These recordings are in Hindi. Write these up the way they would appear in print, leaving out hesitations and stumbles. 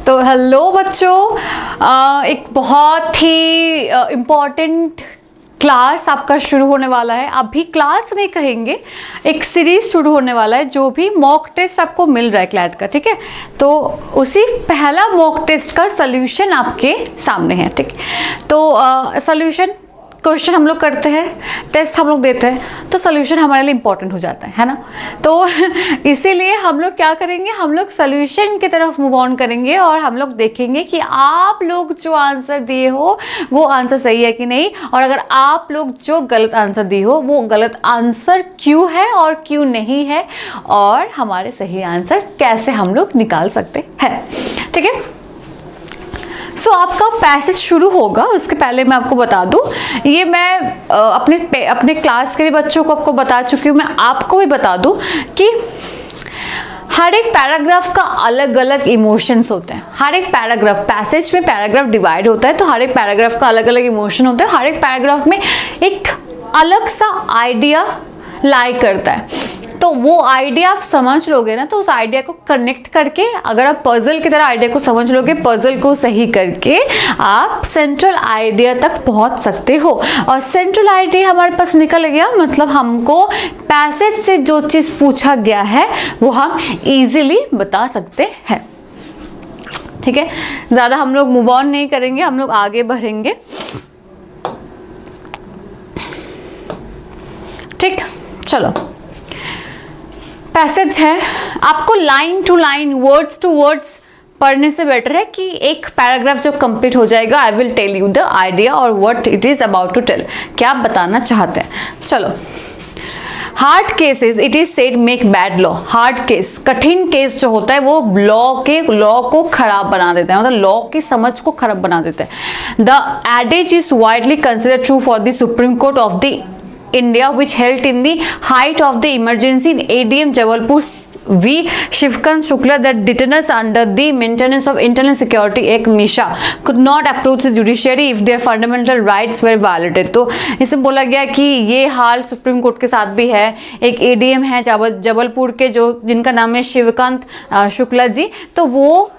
तो हेलो बच्चों, एक बहुत ही इम्पॉर्टेंट क्लास आपका शुरू होने वाला है। अभी क्लास नहीं कहेंगे, एक सीरीज शुरू होने वाला है जो भी मॉक टेस्ट आपको मिल रहा है क्लैट का, ठीक है। तो उसी पहला मॉक टेस्ट का सॉल्यूशन आपके सामने है, ठीक। तो सॉल्यूशन क्वेश्चन हम लोग करते हैं, टेस्ट हम लोग देते हैं, तो सॉल्यूशन हमारे लिए इम्पॉर्टेंट हो जाता है ना। तो इसीलिए हम लोग क्या करेंगे, हम लोग सॉल्यूशन की तरफ मूव ऑन करेंगे और हम लोग देखेंगे कि आप लोग जो आंसर दिए हो वो आंसर सही है कि नहीं, और अगर आप लोग जो गलत आंसर दिए हो वो गलत आंसर क्यों है और क्यों नहीं है, और हमारे सही आंसर कैसे हम लोग निकाल सकते हैं, ठीक है। सो आपका पैसेज शुरू होगा, उसके पहले मैं आपको बता दूं, ये मैं अपने क्लास के बच्चों को आपको बता चुकी हूँ, मैं आपको भी बता दूं कि हर एक पैराग्राफ का अलग अलग इमोशंस होते हैं। हर एक पैराग्राफ, पैसेज में पैराग्राफ डिवाइड होता है, तो हर एक पैराग्राफ का अलग अलग इमोशन होता है। हर एक पैराग्राफ में एक अलग सा आइडिया लाई करता है, तो वो आइडिया आप समझ लोगे ना, तो उस आइडिया को कनेक्ट करके, अगर आप पजल की तरह आइडिया को समझ लोगे, पजल को सही करके आप सेंट्रल आइडिया तक पहुंच सकते हो। और सेंट्रल आइडिया हमारे पास निकल गया, मतलब हमको पैसेज से जो चीज़ पूछा गया है वो हम इजीली बता सकते हैं, ठीक है। ज़्यादा हम लोग मूव ऑन नहीं करेंगे, हम लोग आगे बढ़ेंगे, ठीक। चलो, पैसेज है, आपको line to line, words to words पढ़ने से बेटर है कि एक पैराग्राफ जब कंप्लीट हो जाएगा, I will tell you the idea और what it is about to tell, क्या आप बताना चाहते हैं। चलो, hard cases it is said make bad law. Hard case, कठिन केस जो होता है वो लॉ को खराब बना देता है, मतलब लॉ की समझ को खराब बना देता है। The adage is widely considered true for the supreme court of the India, which held in the height of the emergency in ADM Jabalpur v. Shivkant Shukla that detainees under the Maintenance of Internal Security Act (MISA) could not approach the judiciary if their fundamental rights were violated। तो इसमें बोला गया कि ये हाल सुप्रीम कोर्ट के साथ भी है। एक ADM है जबलपुर के, जो जिनका नाम है शिवकांत शुक्ला जी, तो वो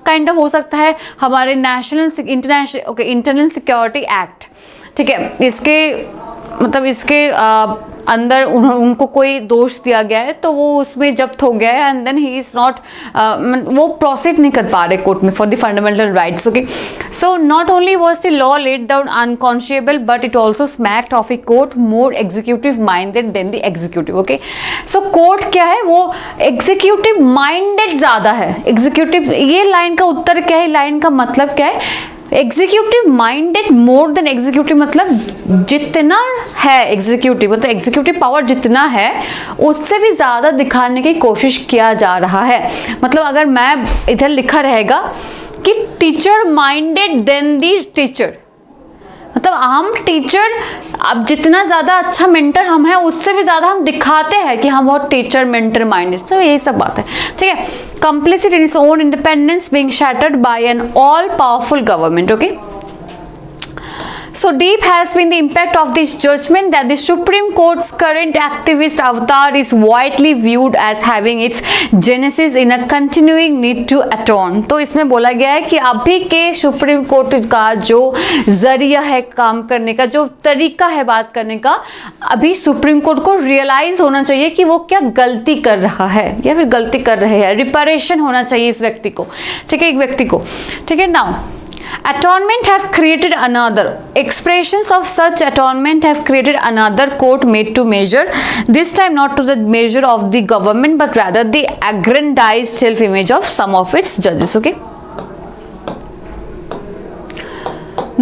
काइंड ऑफ हो सकता है हमारे इंटरनल सिक्योरिटी एक्ट, ठीक है, इसके मतलब इसके अंदर उनको कोई दोष दिया गया है, तो वो उसमें जब्त हो गया है, and then he is not, वो प्रोसीड नहीं कर पा रहे कोर्ट में for the fundamental rights, okay. So not only was the law laid down unconscionable, but it also smacked of a court more executive minded than the executive, okay. So court क्या है, वो एग्जीक्यूटिव माइंडेड ज़्यादा है। एग्जीक्यूटिव, ये लाइन का उत्तर क्या है, लाइन का मतलब क्या है, executive minded more than executive, मतलब जितना है एग्जीक्यूटिव, मतलब एग्जीक्यूटिव पावर जितना है उससे भी ज़्यादा दिखाने की कोशिश किया जा रहा है। मतलब अगर मैं इधर लिखा रहेगा कि टीचर माइंडेड देन दी टीचर, मतलब हम टीचर, अब जितना ज़्यादा अच्छा मेंटर हम हैं उससे भी ज़्यादा हम दिखाते हैं कि हम बहुत टीचर मेंटर माइंडेड, तो यही सब बात है, ठीक है। Complicit in its own independence being shattered by an all powerful government, okay. So deep has been the impact of this judgment that the Supreme Court's current activist avatar is widely viewed as having its genesis in a continuing need to atone। तो इसमें बोला गया है कि अभी के सुप्रीम कोर्ट का जो जरिया है काम करने का, जो तरीका है बात करने का, अभी सुप्रीम कोर्ट को रियलाइज होना चाहिए कि वो क्या गलती कर रहा है या फिर गलती कर रहे हैं। रिपेरेशन होना चाहिए इस व्यक्ति को, ठीक है, एक व्यक्ति को, ठीक है। Now Atonement have created another. Expressions of such atonement have created another court made to measure, this time not to the measure of the government but rather the aggrandized self-image of some of its judges, okay.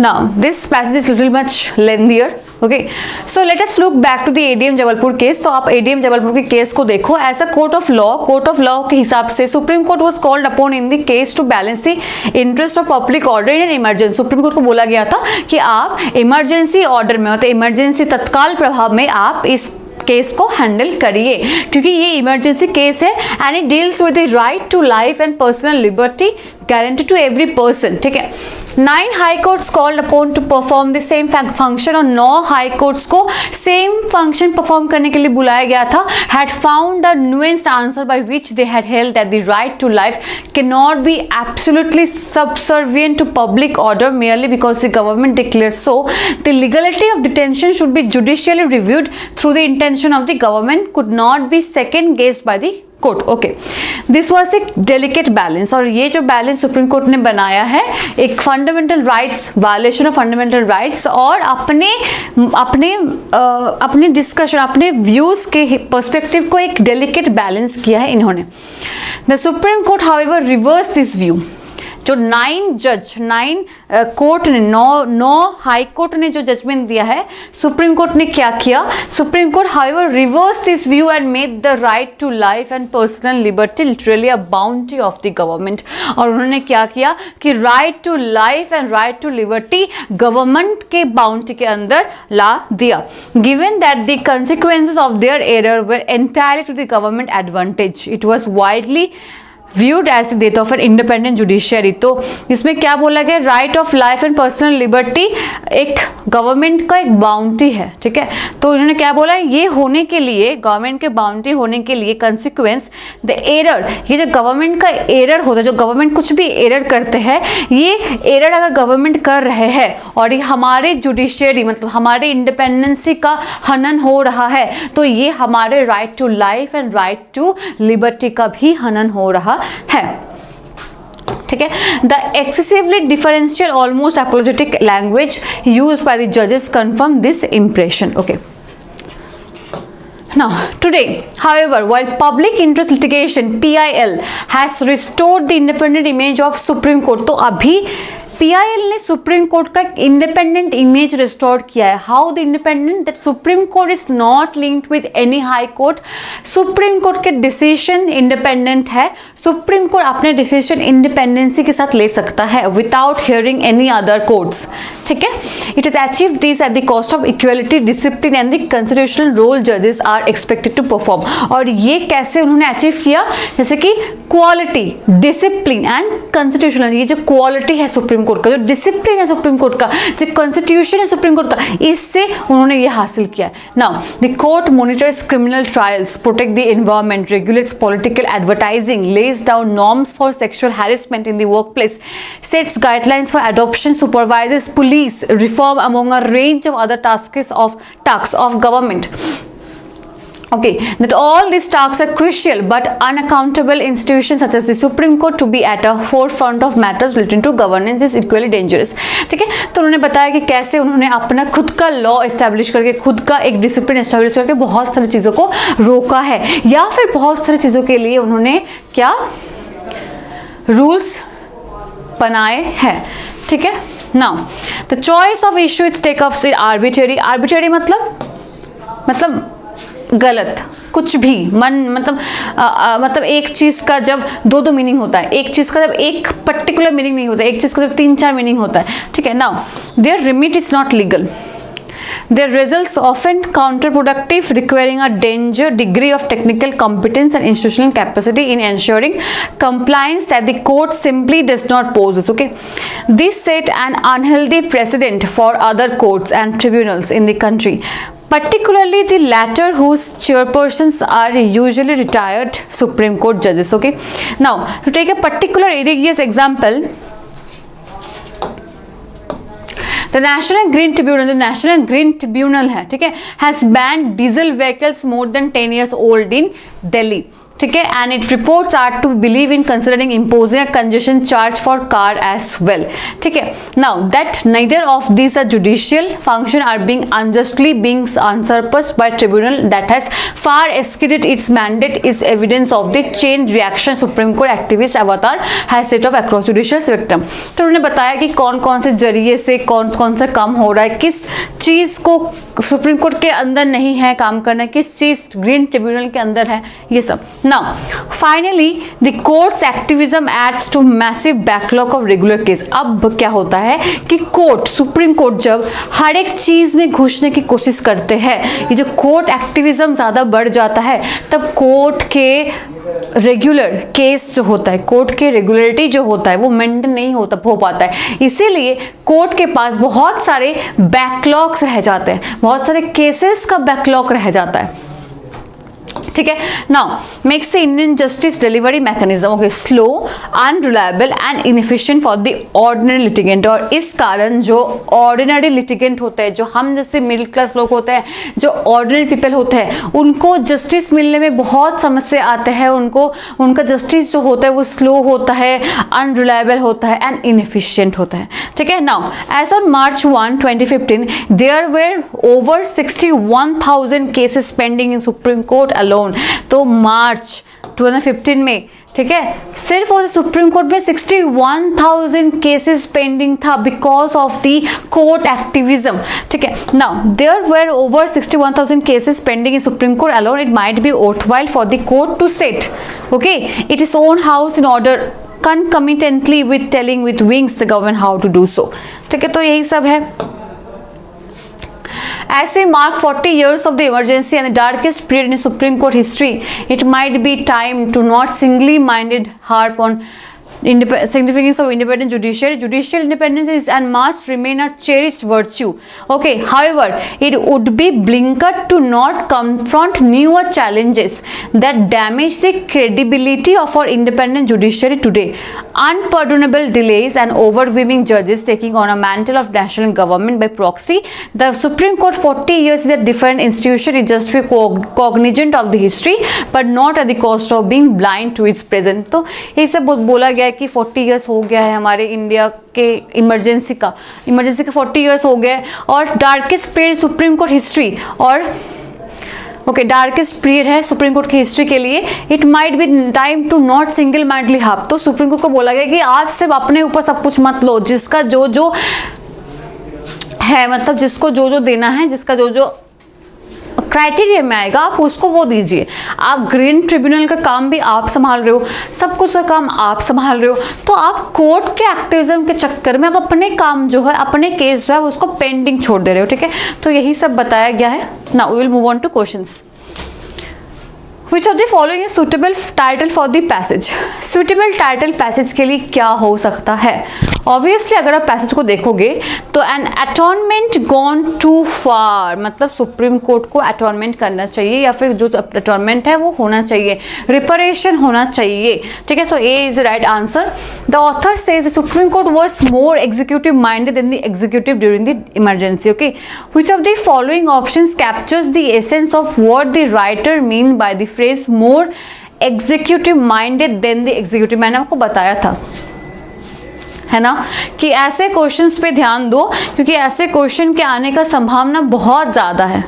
Now this passage is little much lengthier, okay, so let us look back to the ADM Jabalpur case. तो आप ADM जबलपुर के केस को देखो। As a court of law के हिसाब से supreme court was called upon in the case to balance the interest of public order in an emergency. Supreme court को बोला गया था कि आप इमरजेंसी ऑर्डर में, मतलब इमरजेंसी तत्काल प्रभाव में आप इस केस को हैंडल करिए, क्योंकि ये इमरजेंसी केस है and it deals with the right to life and personal liberty guaranteed to every person, ठीक है। 9 high courts called upon to perform the same function, और 9 हाई कोर्ट्स को सेम फंक्शन परफॉर्म करने के लिए बुलाया गया था, had found the nuanced answer by which they had held that the right to life cannot be absolutely subservient to public order merely because the government declares so. The legality of detention should be judicially reviewed through the intention of the government, could not be second guessed by the court. Okay, this was एक डेलिकेट बैलेंस, और ये जो बैलेंस सुप्रीम कोर्ट ने बनाया है, एक fundamental rights, violation of fundamental rights, और अपने डिस्कशन, अपने व्यूज के पर्सपेक्टिव को एक डेलिकेट बैलेंस किया है इन्होंने। The supreme court however reverse this view. जो 9 कोर्ट ने 9 हाई कोर्ट ने जो जजमेंट दिया है, सुप्रीम कोर्ट ने क्या किया, supreme court however reverse this view and made the right to life and personal liberty literally a bounty of the government. और उन्होंने क्या किया कि right to life and right to liberty government के बाउंटी के अंदर ला दिया, given that the consequences of their error were entirely to the government advantage, it was widely viewed as the death of an independent judiciary। तो इसमें क्या बोला गया, right of life and personal liberty एक गवर्नमेंट का एक बाउंटी है, ठीक है। तो उन्होंने क्या बोला, ये होने के लिए, गवर्नमेंट के बाउंटी होने के लिए कंसिक्वेंस द एरर, ये जो गवर्नमेंट का एरर होता है, जो गवर्नमेंट कुछ भी एरर करते हैं, ये एरर अगर गवर्नमेंट कर रहे हैं और ये हमारे जुडिशियरी मतलब हमारे इंडिपेंडेंसी का हनन हो रहा है, तो ये हमारे right to life and right to liberty का भी हनन हो रहा है, ठीक है। The excessively differential almost apologetic language used by the judges confirm this impression। Okay, now today however, while public interest litigation PIL has restored the independent image of Supreme Court, तो अभी PIL ने सुप्रीम कोर्ट का इंडिपेंडेंट इमेज रिस्टोर किया है। How the independent, that supreme court is not linked with any high court. Supreme court के डिसीजन इंडिपेंडेंट है, सुप्रीम कोर्ट अपने डिसीजन इंडिपेंडेंसी के साथ ले सकता है without hearing any other courts, ठीक है। It is achieve this at the cost of equality, discipline and the constitutional role जजेस आर एक्सपेक्टेड टू परफॉर्म। और ये कैसे उन्होंने अचीव किया, जैसे कि क्वालिटी, डिसिप्लिन एंड कंस्टिट्यूशनल, ये जो क्वालिटी है सुप्रीम कोर्ट का, जो डिसिप्लिन है सुप्रीम कोर्ट का, जो कॉन्स्टिट्यूशन है सुप्रीम कोर्ट का, इससे उन्होंने ये हासिल किया है। Now the court monitors criminal trials, protect the environment, regulates political advertising, lays down norms for sexual harassment in the workplace, sets guidelines for adoption, supervises police reform among a range of other tasks of government। Okay, that all these tasks are crucial but unaccountable institutions such as the Supreme Court to be at a forefront of matters relating to governance is equally dangerous। ठीक है, तो उन्होंने बताया कि कैसे उन्होंने अपना खुद का लॉ एस्टैब्लिश करके, खुद का एक डिसिप्लिन एस्टैब्लिश करके बहुत सारी चीज़ों को रोका है, या फिर बहुत सारी चीज़ों के लिए उन्होंने क्या रूल्स बनाए हैं, ठीक है। Now the choice of issue is take up arbitrary. Arbitrary मतलब गलत, कुछ भी मन मतलब एक चीज़ का जब दो मीनिंग होता है, एक चीज़ का जब एक पर्टिकुलर मीनिंग नहीं होता है, एक चीज़ का जब 3-4 मीनिंग होता है, ठीक है। Now their remit is not legal, their results often counterproductive, requiring a danger degree of technical competence and institutional capacity in ensuring compliance that the court simply does not possess। Okay, this set an unhealthy precedent for other courts and tribunals in the country, particularly the latter whose chairpersons are usually retired Supreme Court judges। Okay, now to take a particular egregious example, The National Green Tribunal, जो नेशनल ग्रीन ट्रिब्यूनल है, ठीक है, has banned diesel vehicles more than 10 years old in Delhi, ठीक है, and it reports are to believe in considering imposing a congestion charge for car as well, ठीक है। Now that neither of these are judicial function are being unjustly being usurped by tribunal that has far exceeded its mandate is evidence of the chain reaction Supreme Court activist avatar has set off across judicial spectrum। तो उन्होंने बताया कि कौन कौन से जरिए से कौन सा काम हो रहा है, किस चीज़ को सुप्रीम कोर्ट के अंदर नहीं है काम करना, किस चीज़ ग्रीन ट्रिब्यूनल के अंदर है, ये सब। Now, finally, the court's activism adds to massive backlog of regular case। अब क्या होता है कि कोर्ट, सुप्रीम कोर्ट जब हर एक चीज़ में घुसने की कोशिश करते हैं, ये जो कोर्ट एक्टिविज्म ज़्यादा बढ़ जाता है, तब कोर्ट के रेगुलर केस जो होता है, कोर्ट के रेगुलरिटी जो होता है वो मेंटेन नहीं हो पाता है, इसीलिए कोर्ट के पास बहुत सारे बैकलॉग्स रह जाते हैं, बहुत सारे केसेस का बैकलॉग रह जाता है, ठीक है। Now makes the Indian justice delivery mechanism okay slow, unreliable and inefficient for the ordinary litigant. और इस कारण जो ऑर्डिनरी लिटिगेंट होते हैं, जो हम जैसे मिडिल क्लास लोग होते हैं, जो ऑर्डिनरी पीपल होते हैं, उनको जस्टिस मिलने में बहुत समस्या आते हैं, उनका जस्टिस जो होता है वो स्लो होता है, अनरिलायबल होता है एंड इनएफिशिएंट होता है, ठीक है। Now as on March 1, 2015 there were over 61,000 cases pending in supreme court alone. तो मार्च 2015 में, ठीक है, सिर्फ और सुप्रीम कोर्ट में 61,000 केसेस पेंडिंग था because of the court activism, ठीक है। Now there were over 61,000 cases pending in supreme court alone, it might be worthwhile for the court to sit, okay, it is own house in order concomitantly with telling with wings the government how to do so, ठीक है। तो यही सब है। As we mark 40 years of the emergency and the darkest period in Supreme Court history, it might be time to not singly-minded harp on significance of independent judiciary. Judicial independence is and must remain a cherished virtue. Okay, however, it would be blinkered to not confront newer challenges that damage the credibility of our independent judiciary today. Unpardonable delays and overwhelming judges taking on a mantle of national government by proxy. The Supreme Court 40 years is a different institution. It just be cognizant of the history, but not at the cost of being blind to its present. तो ये सब बोला गया कि 40 इयर्स हो गया है हमारे इंडिया के इमरजेंसी का 40 इयर्स हो गए, और darkest period supreme court history, और ओके डार्केस्ट पीरियड है सुप्रीम कोर्ट की हिस्ट्री के लिए। It might be time to not single mindedly half. तो सुप्रीम कोर्ट को बोला गया कि आप सिर्फ अपने ऊपर सब कुछ मत लो, जिसका जो जो है, मतलब जिसको जो जो देना है, जिसका जो जो क्राइटेरिया में आएगा आप उसको वो दीजिए। आप ग्रीन ट्रिब्यूनल का काम भी आप संभाल रहे हो, सब कुछ का काम आप संभाल रहे हो, तो आप कोर्ट के एक्टिविज्म के चक्कर में आप अपने काम जो है, अपने केस जो है उसको पेंडिंग छोड़ दे रहे हो, ठीक है। तो यही सब बताया गया है। Now we will move on to questions. Which of the following is suitable title for the passage? Suitable title passage के लिए क्या हो सकता है? Obviously अगर आप पैसेज को देखोगे तो an atonement gone too far, मतलब सुप्रीम कोर्ट को अटॉर्नमेंट करना चाहिए, या फिर जो अटॉर्नमेंट है वो होना चाहिए, रिपरेशन होना चाहिए, ठीक है। So A is the right answer. The author says the supreme court was more executive minded than the executive during the emergency, okay. Which of the following options captures the essence of what the writer mean by the phrase more executive minded than the executive? मैंने आपको बताया था, है ना, कि ऐसे क्वेश्चंस पे ध्यान दो, क्योंकि ऐसे क्वेश्चन के आने का संभावना बहुत ज़्यादा है,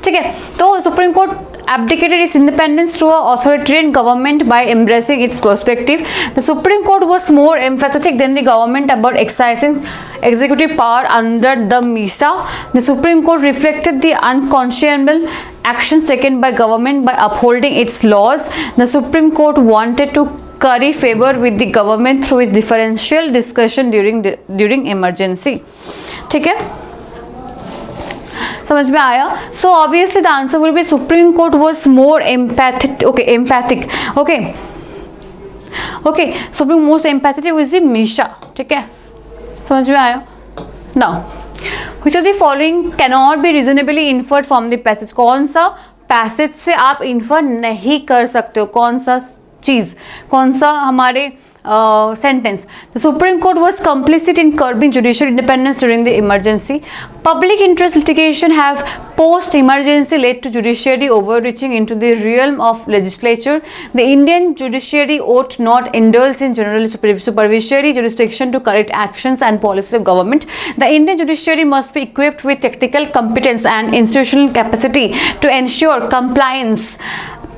ठीक है। तो supreme court abdicated its independence to an authoritarian government by embracing its perspective. The Supreme Court was more emphatic than the government about exercising executive power under the MISA. The Supreme Court reflected the unconscionable actions taken by government by upholding its laws. The Supreme Court wanted to curry favor with the government through its differential discussion during emergency, ठीक है, समझ में आया। So obviously the answer will be supreme court was more empathic, okay empathic, okay okay supreme most empathic with the Misha, ठीक है, समझ में आया। Now which of the following can not be reasonably inferred from the passage? कौन सा पैसेज से आप इन्फर नहीं कर सकते हो, कौन सा चीज, कौन सा हमारे sentence? The Supreme Court was complicit in curbing judicial independence during the emergency. Public interest litigation have post-emergency led to judiciary overreaching into the realm of legislature. The Indian judiciary ought not indulge in general supervisory jurisdiction to correct actions and policies of government. The Indian judiciary must be equipped with technical competence and institutional capacity to ensure compliance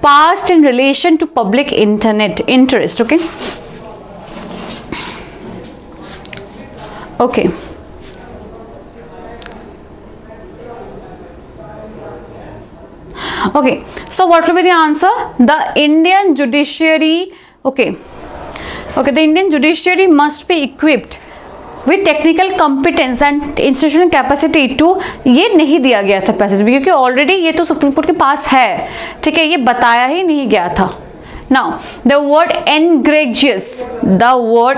passed in relation to public interest, okay. Okay. Okay. So what will be the answer? The Indian judiciary. Okay. Okay. The Indian judiciary must be equipped with technical competence and institutional capacity to, ये नहीं दिया गया था पैसेज में क्योंकि ऑलरेडी ये तो सुप्रीम कोर्ट के पास है, ठीक है, ये बताया ही नहीं गया था। Now the word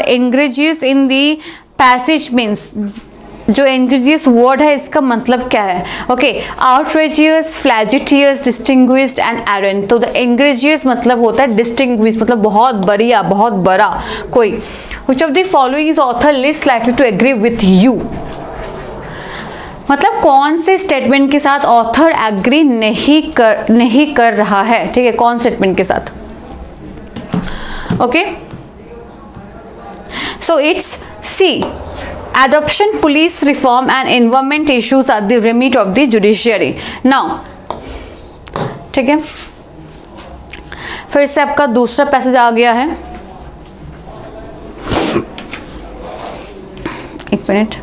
egregious in the passage means, जो एंग्रेजियस वर्ड है इसका मतलब क्या है? Okay, outrageous, flagitious, distinguished and errant. तो द एंग्रेजियस मतलब होता है डिस्टिंग्विश्ड, मतलब बहुत बढ़िया, बहुत बड़ा कोई। Which of the following is author list likely to agree with you, मतलब कौन से स्टेटमेंट के साथ ऑथर एग्री नहीं कर रहा है, ठीक है, कौन स्टेटमेंट के साथ? Okay, so it's C, adoption, police reform and environment issues are the remit of the judiciary. Now, ठीक है, फिर से आपका दूसरा पैसेज आ गया है, एक minute,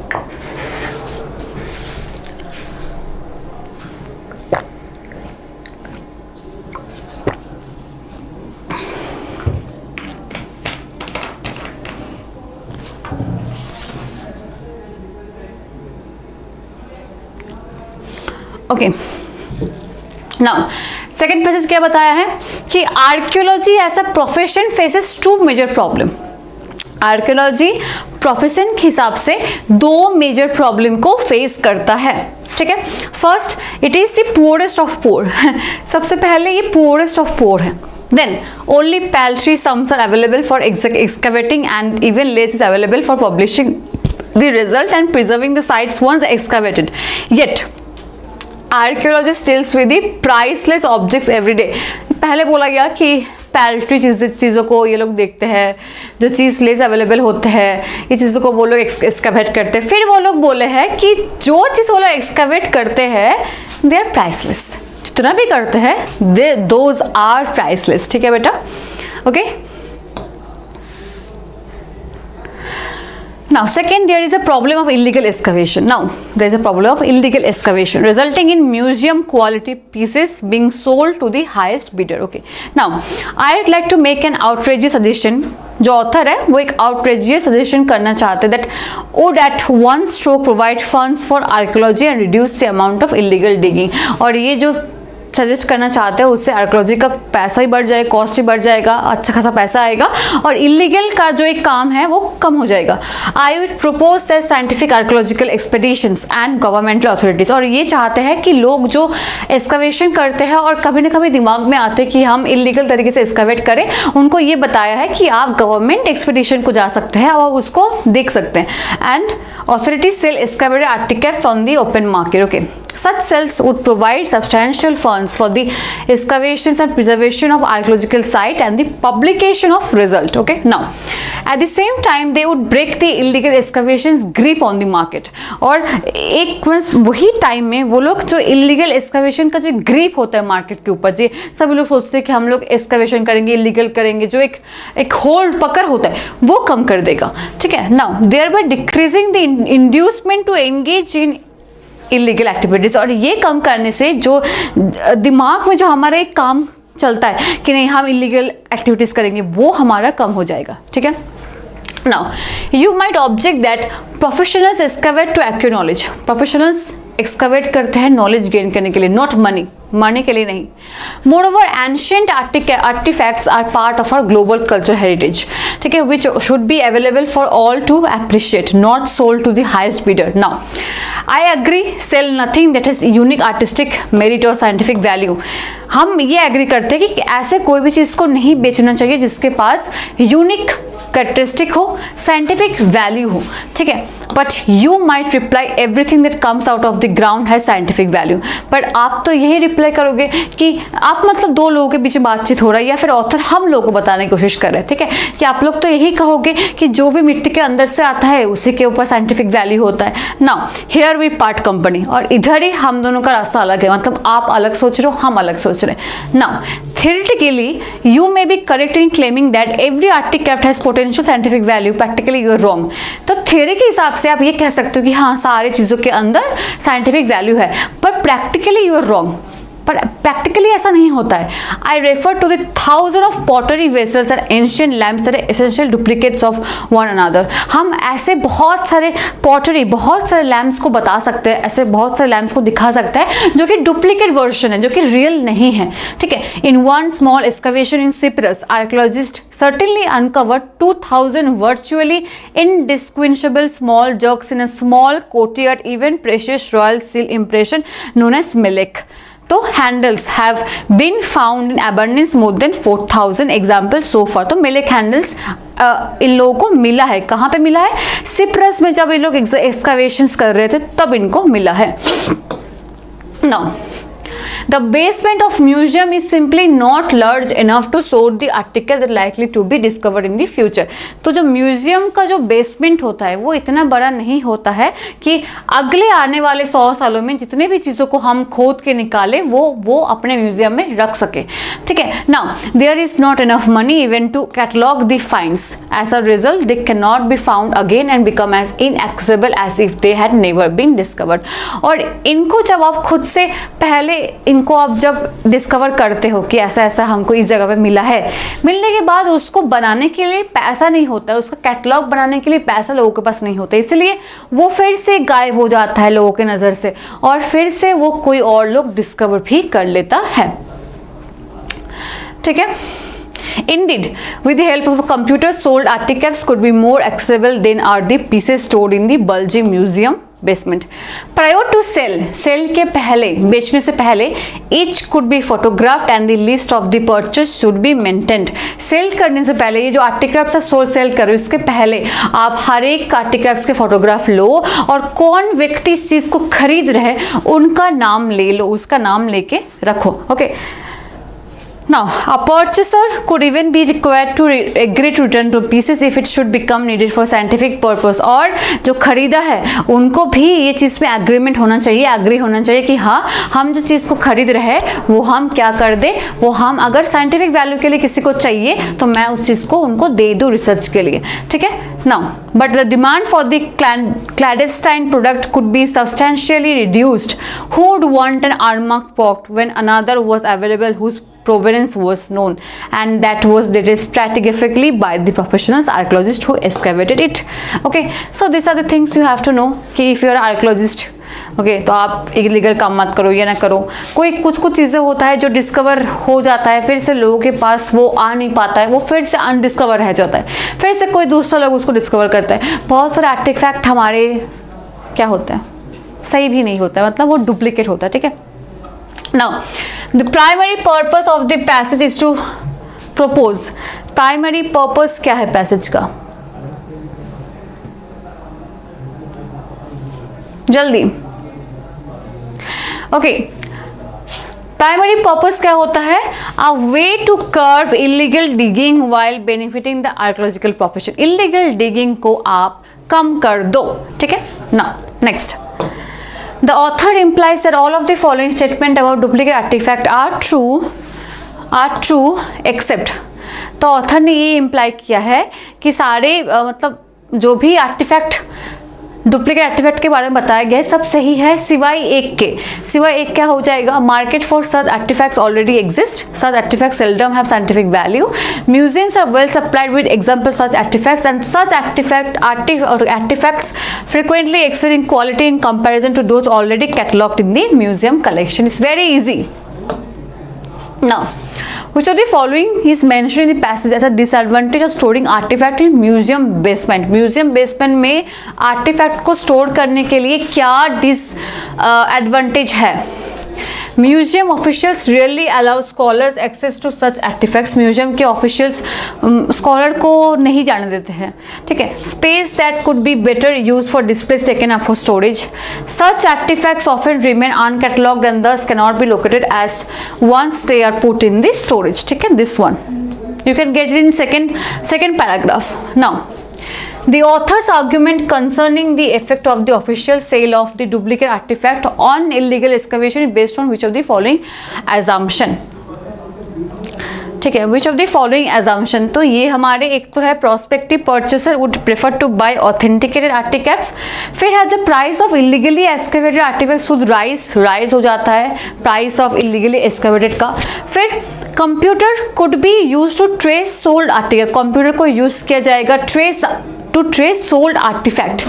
okay. Now second passage क्या बताया है कि archaeology as a profession faces two major problem. Archaeology profession के हिसाब से दो मेजर प्रॉब्लम को फेस करता है, ठीक है। First, it is the poorest of poor सबसे पहले ये पुअरेस्ट ऑफ पुअर है। Then only paltry sums are available for excavating and even less is available for publishing the result and preserving the sites once excavated. Yet archaeologists deals with the priceless objects every day. पहले बोला गया कि पैल्ट्री चीज़ों को ये लोग देखते हैं, जो चीज़ लेस अवेलेबल होते हैं ये चीज़ों को वो लोग एक्सकवेट करते हैं। फिर वो लोग बोले हैं कि जो चीज़ वो लोग एक्सकवेट करते हैं दे आर प्राइसलेस, जितना भी करते हैं दे दोज आर प्राइसलेस, ठीक है बेटा, okay. Now, second, there is a problem of illegal excavation. Now, there is a problem of illegal excavation resulting in museum quality pieces being sold to the highest bidder. Okay. Now, I would like to make an outrageous suggestion. जो ऑथर है वो एक outrageous suggestion करना चाहते हैं that would at one stroke provide funds for archaeology and reduce the amount of illegal digging. और ये जो सजेस्ट करना चाहते हैं उससे आर्कियोलॉजी का पैसा ही बढ़ जाएगा, कॉस्ट ही बढ़ जाएगा, अच्छा खासा पैसा आएगा और इलीगल का जो एक काम है वो कम हो जाएगा। I would propose that scientific archaeological expeditions and governmental authorities, और ये चाहते हैं कि लोग जो एक्सकवेशन करते हैं और कभी ना कभी दिमाग में आते हैं कि हम इलीगल तरीके से एक्सकवेट करें, उनको ये बताया है कि आप गवर्नमेंट एक्सपेडिशन को जा सकते हैं और उसको देख सकते हैं। And authorities sell excavated artifacts on the open market. Okay, such sales would provide substantial funds for the excavations and preservation of archaeological site and the publication of result. Okay, now at the same time they would break the illegal excavations grip on the market. और एक वही टाइम में वो लोग जो इलीगल एक्सकवेशन का जो ग्रिप होता है मार्केट के ऊपर, जी सभी लोग सोचते हैं कि हम लोग एक्सकवेशन करेंगे, इलीगल करेंगे, जो एक होल्ड पकड़ होता है वो कम कर देगा, ठीक है। Now thereby decreasing the inducement to engage in illegal activities, और ये कम करने से जो दिमाग में जो हमारा एक काम चलता है कि नहीं हम इलीगल एक्टिविटीज करेंगे वो हमारा कम हो जाएगा, ठीक है। Now, you might object that professionals excavate to acquire knowledge. Professionals excavate करते हैं knowledge gain करने के लिए, not money. मनी के लिए नहीं। Moreover, ancient artifacts are part of our global cultural heritage, ठीक है, which should be available for all to appreciate, not sold to the highest bidder. Now, I agree, sell nothing that has unique artistic merit or scientific value. हम ये एग्री करते हैं कि ऐसे कोई भी चीज़ को नहीं बेचना चाहिए जिसके पास यूनिक कैरेक्टरिस्टिक हो, साइंटिफिक वैल्यू हो, ठीक है। But you might reply everything that comes out of the ground has scientific value. But आप तो यही रिप्लाई करोगे कि आप मतलब दो लोगों के बीच बातचीत हो रहा है या फिर ऑथर हम लोगों को बताने की कोशिश कर रहे हैं, ठीक है, कि आप लोग तो यही कहोगे कि जो भी मिट्टी के अंदर से आता है उसी के ऊपर साइंटिफिक वैल्यू होता है। Now here we part company, और इधर ही हम दोनों का रास्ता अलग है, मतलब आप अलग सोच रहे हो, हम अलग सोच रहे हैं। Now theoretically you may be correct in claiming that every artifact has potential scientific value. Practically you are wrong. तो थ्योरी के हिसाब से आप ये कह सकते हो कि हाँ सारी चीज़ों के अंदर साइंटिफिक वैल्यू है, पर प्रैक्टिकली यू आर रॉन्ग। पर प्रैक्टिकली ऐसा नहीं होता है. I refer to the thousand of pottery vessels and ancient lamps that are essential duplicates of one another. हम ऐसे बहुत सारे पॉटरी, बहुत सारे लैम्प्स को बता सकते हैं, ऐसे बहुत सारे लैम्प्स को दिखा सकता है जो कि डुप्लीकेट वर्जन है, जो कि रियल नहीं है. ठीक है. In one small excavation in Cyprus, archaeologist certainly uncovered 2000 virtually indistinguishable small jugs in a small courtyard, even precious royal seal impression known as Melek. तो handles have been found in abundance more than 4000 examples so far. तो मेलेक हैंडल्स इन लोगों को मिला है. कहाँ पे मिला है? सिप्रस में जब इन लोग एक्सकवेशंस कर रहे थे तब इनको मिला है. Now, the basement of museum is simply not large enough to store the articles that are likely to be discovered in the future. तो जो म्यूजियम का जो बेसमेंट होता है वो इतना बड़ा नहीं होता है कि अगले आने वाले 100 सालों में जितने भी चीज़ों को हम खोद के निकाले वो अपने म्यूजियम में रख सके. ठीक है. Now there is not enough money even to catalogue the finds. As a result they can not be found again and become as inaccessible as if they had never been discovered. और इनको जब आप खुद से पहले इनको आप जब डिस्कवर करते हो कि ऐसा ऐसा हमको इस जगह पे मिला है, मिलने के बाद उसको बनाने के लिए पैसा नहीं होता है, उसका कैटलॉग बनाने के लिए पैसा लोगों के पास नहीं होता, इसलिए वो फिर से गायब हो जाता है लोगों के नज़र से और फिर से वो कोई और लोग डिस्कवर भी कर लेता है. ठीक है. Indeed, with the help of a computer, sold artifacts could be more accessible than are the pieces stored in the bulgy museum basement. Prior to sell के पहले, बेचने से पहले, each could be photographed and the list of the purchase should be maintained. Sale करने से पहले ये जो आर्टिक्राफ्ट्स आप सेल कर रहे हो इसके पहले आप हर एक आर्टिक्राफ्ट्स के फोटोग्राफ लो और कौन व्यक्ति इस चीज़ को खरीद रहे उनका नाम ले लो, उसका नाम लेके रखो. Okay. Now, a purchaser could even be required to agree to return to pieces if it should become needed for scientific purpose. और जो खरीदा है उनको भी ये चीज़ में एग्रीमेंट होना चाहिए, एग्री होना चाहिए कि हाँ हम जो चीज़ को खरीद रहे हैं वो हम क्या कर दे, वो हम अगर साइंटिफिक वैल्यू के लिए किसी को चाहिए तो मैं उस चीज़ को उनको दे दूँ रिसर्च के लिए. ठीक है. Now, but the demand for the clandestine product could be substantially reduced. Who would want an unmarked pot when another was available whose provenance was known and that was dated stratigraphically by the professionals archaeologists who excavated it. Okay, so these are the things you have to know कि if you are an archaeologist, okay, तो आप इलीगल काम मत करो, ये ना करो. कोई कुछ चीज़ें होता है जो डिस्कवर हो जाता है फिर से लोगों के पास वो आ नहीं पाता है, वो फिर से अनडिस्कवर रह जाता है, फिर से कोई दूसरा लोग उसको डिस्कवर करता है. बहुत सारे आर्टिफैक्ट हमारे क्या होता है सही भी नहीं होता है, मतलब वो डुप्लीकेट होता है. ठीक है. Now, the primary purpose of the passage is to propose. Primary purpose क्या है पैसेज का? जल्दी. Okay. Primary purpose क्या होता है? A way to curb illegal digging while benefiting the archaeological profession. Illegal digging को आप कम कर दो. ठीक है. Now, next. The author implies that all of the following statement about duplicate artifact are true except. तो ऑथर ने ये इम्प्लाई किया है कि सारे मतलब जो भी आर्टिफैक्ट डुप्लीकेट आर्टिफैक्ट के बारे में बताया गया है सब सही है सिवाय एक के. सिवाय एक क्या हो जाएगा? Market for such artefacts already exist. Such artefacts seldom have scientific value. Museums are well supplied with examples such artifacts and such artifacts frequently excel in quality in comparison to those already catalogued in the museum collection. It's very easy. Now, which of the following is mentioned in the passage as a disadvantage of storing artifact in museum basement? Museum basement में artifact को store करने के लिए क्या disadvantage है? Museum officials rarely allow scholars access to such artifacts. Museum के officials scholar को नहीं जाने देते हैं. ठीक है. Space that could be better used for displays taken up for storage. Such artifacts often remain uncatalogued and thus cannot be located as once they are put in the storage. ठीक है. This one you can get it in second paragraph. Now, the author's argument concerning the effect of the official sale of the duplicate artifact on illegal excavation is based on which of the following assumption? ठीक है, which of the following assumption, तो ये हमारे एक तो है prospective purchaser would prefer to buy authenticated articles, फिर है the price of illegally excavated articles would rise हो जाता है प्राइस ऑफ इलीगली एक्सकेवेटेड का, फिर computer could be use to trace sold article, computer को यूज किया जाएगा to trace sold artifact,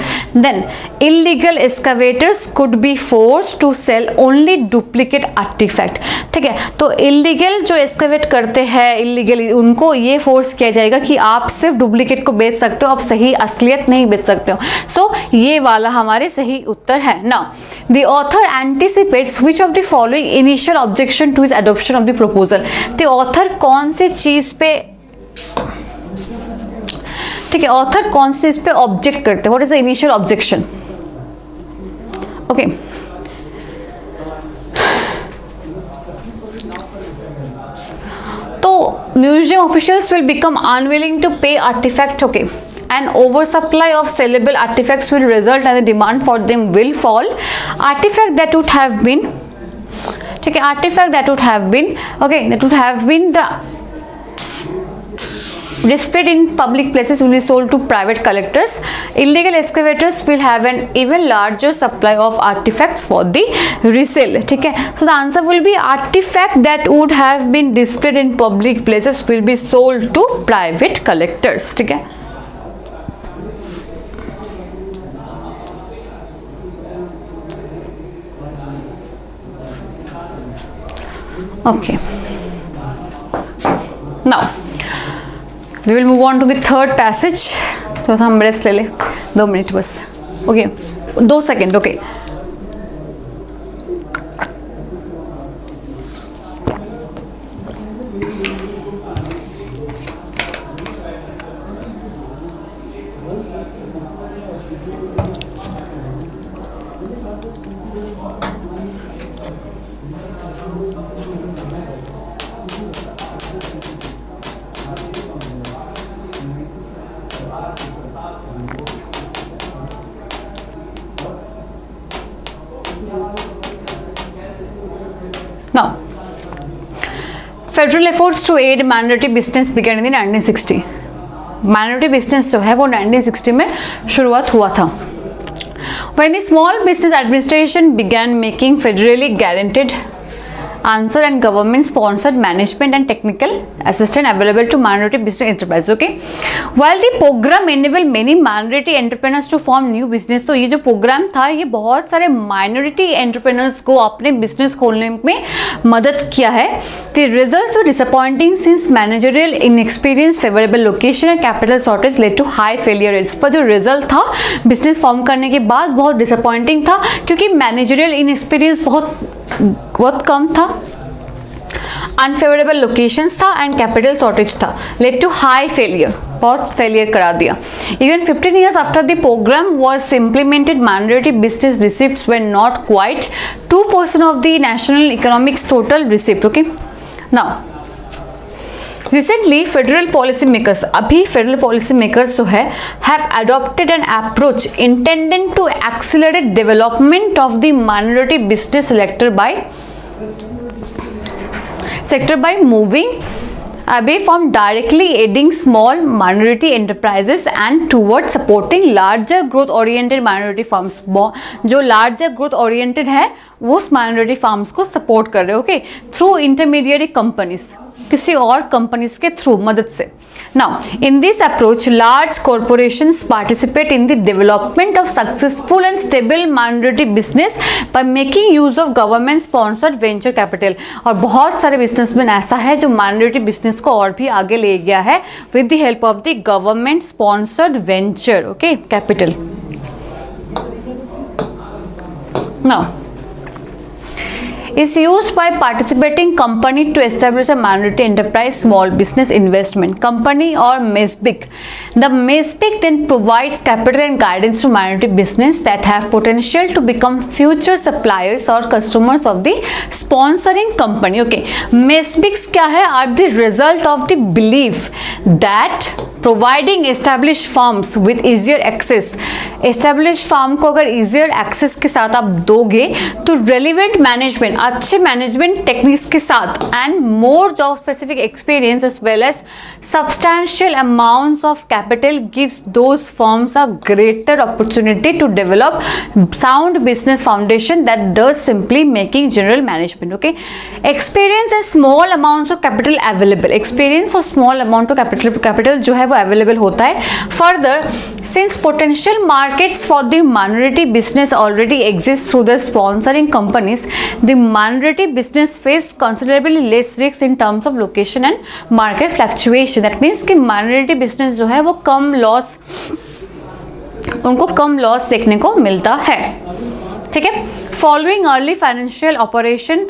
then illegal excavators could be forced to sell only duplicate artifact, ठीक है, तो इलीगल जो एक्सकवेट करते हैं इलीगली उनको ये फोर्स किया जाएगा कि आप सिर्फ डुप्लीकेट को बेच सकते हो, आप सही असलियत नहीं बेच सकते हो। सो ये वाला हमारे सही उत्तर है। Now the author anticipates which of the following initial objection to his adoption of the proposal, तो ऑथर कौन सी चीज पे, ठीक है, ऑथर कौन सी इस पे ऑब्जेक्ट करते हैं, what is the initial objection, okay. तो museum officials will become unwilling to pay artifact, okay, and oversupply of sellable artifacts will result and the demand for them will fall, artifact that would have been, ठीक है, artifact that would have been, okay, that would have been the displayed in public places will be sold to private collectors. Illegal excavators will have an even larger supply of artifacts for the resale, ठीक है, so the answer will be artifact that would have been displayed in public places will be sold to private collectors, ठीक है। Okay, now we will move on to the third passage। तो हम ब्रेस ले ले 2 मिनट बस, okay, 2 second, okay. Now, federal efforts to aid minority business began in the 1960। minority business जो है वो 1960 में शुरुआत हुआ था। When the Small Business Administration began making federally guaranteed answer and government sponsored management and technical assistance available to minority business enterprise, okay, while the program enabled many minority entrepreneurs to form new business, तो ये जो प्रोग्राम था ये बहुत सारे माइनॉरिटी एंटरप्रेन्योर्स को अपने बिजनेस खोलने में मदद किया है। The results were disappointing since managerial inexperience, favorable location and capital shortage led to high failure rates। पर जो रिजल्ट था बिजनेस फॉर्म करने के बाद बहुत डिसअपॉइंटिंग था क्योंकि मैनेजरियल इनएक्सपीरियंस बहुत कम था, अनफेवरेबल लोकेशंस था एंड कैपिटल शॉर्टेज था, लेड टू हाई फेलियर, बहुत फेलियर करा दिया। Even 15 years after the programme was implemented, minority business receipts were not quite 2% of the national economic's total receipt, okay। Now recently federal policy makers, अभी federal policy makers जो है have adopted an approach intended to accelerate development of the minority business sector by moving away from directly aiding small minority enterprises and towards supporting larger growth oriented minority firms। जो larger growth oriented है वो उस minority firms को support कर रहे हैं, okay, through intermediary companies, किसी और कंपनीज के थ्रू मदद से। Now in this approach large corporations participate in the development of successful and stable minority business by making use of government sponsored venture capital. और बहुत सारे बिजनेसमैन ऐसा है जो माइनॉरिटी बिजनेस को और भी आगे ले गया है with the help of the government sponsored venture, okay, capital. Now is used by participating company to establish a minority enterprise small business investment company or MESBIC. The MESBIC then provides capital and guidance to minority business that have potential to become future suppliers or customers of the sponsoring company, okay। MESBICs क्या है, are the result of the belief that providing established firms with easier access, established firm को अगर easier access के साथ आप दोगे तो relevant management, अच्छे मैनेजमेंट टेक्निक्स के साथ and more job specific experience as well as substantial amounts of capital gives those firms a greater opportunity to develop sound business foundation that does simply making general management. Okay, experience and small amounts of capital available. Experience और स्मॉल अमाउंट ऑफ कैपिटल जो है वो अवेलेबल होता है. Further, since potential markets for the minority business already exist through the sponsoring companies, the minority business face considerably less risk in terms of location and market fluctuation. That means कि माइनॉरिटी बिजनेस जो है वो उनको कम लॉस देखने को मिलता है. ठीक है. Following early financial operation